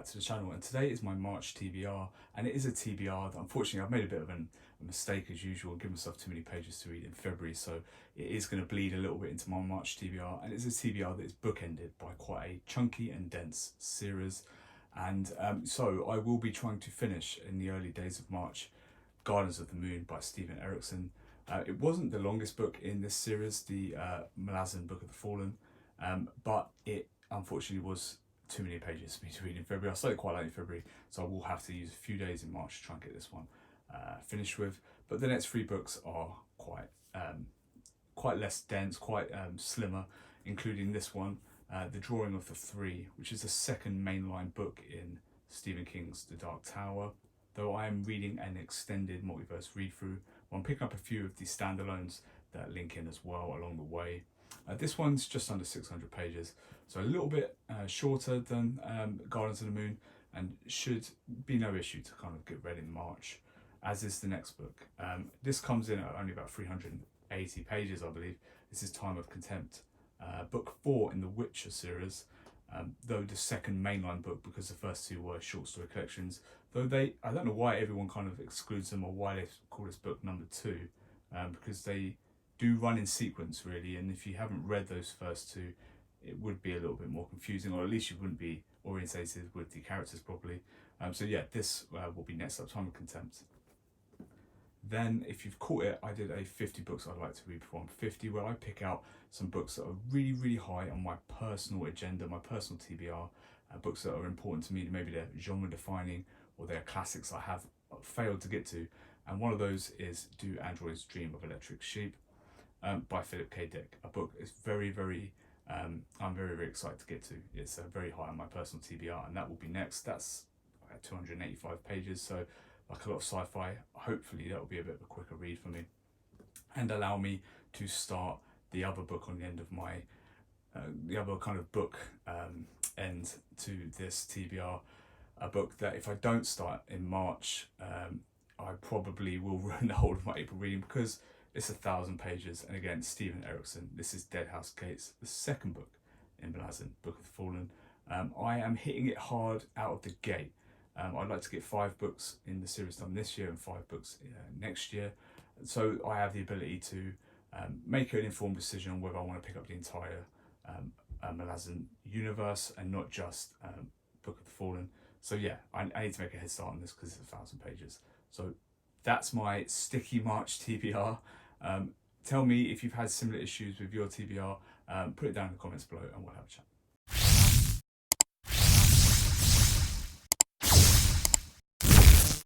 back to the channel, and today is my March TBR, and it is a TBR that unfortunately I've made a bit of a mistake as usual, given myself too many pages to read in February, so it is going to bleed a little bit into my March TBR, and it's a TBR that is bookended by quite a chunky and dense series, and so I will be trying to finish in the early days of March Gardens of the Moon by Stephen Erickson. It wasn't the longest book in this series, the Malazan Book of the Fallen, but it unfortunately was too many pages for me to read in February. I started quite late in February, so I will have to use a few days in March to try and get this one finished with. But the next three books are quite less dense, quite slimmer, including this one, The Drawing of the Three, which is the second mainline book in Stephen King's The Dark Tower. Though I am reading an extended multiverse read-through, I'm picking up a few of the standalones that link in as well along the way. This one's just under 600 pages, so a little bit shorter than Gardens of the Moon, and should be no issue to kind of get read in March, as is the next book. This comes in at only about 380 pages, I believe. This is Time of Contempt, book 4 in the Witcher series, though the second mainline book, because the first two were short story collections, though I don't know why everyone kind of excludes them, or why they call this book number 2, because they do run in sequence really, and if you haven't read those first two, it would be a little bit more confusing, or at least you wouldn't be orientated with the characters properly. So yeah, this will be next up, Time of Contempt. Then, if you've caught it, I did a 50 books I'd like to read before I'm 50, where I pick out some books that are really, really high on my personal agenda, my personal TBR, books that are important to me, maybe they're genre defining, or they're classics I have failed to get to. And one of those is Do Androids Dream of Electric Sheep by Philip K. Dick. A book is I'm very, very excited to get to. It's very high on my personal TBR, and that will be next. That's 285 pages, so like a lot of sci-fi, hopefully that will be a bit of a quicker read for me, and allow me to start the other book on the end of my, the other kind of book end to this TBR. A book that if I don't start in March, I probably will ruin the whole of my April reading, because it's 1,000 pages, and again, Stephen Erickson. This is Dead House Gates, the second book in Malazan, Book of the Fallen. I am hitting it hard out of the gate. I'd like to get 5 books in the series done this year and 5 books next year, so I have the ability to make an informed decision on whether I want to pick up the entire Malazan universe and not just Book of the Fallen. So yeah, I need to make a head start on this because it's 1,000 pages. So that's my sticky March TBR. Tell me if you've had similar issues with your TBR. Put it down in the comments below and we'll have a chat.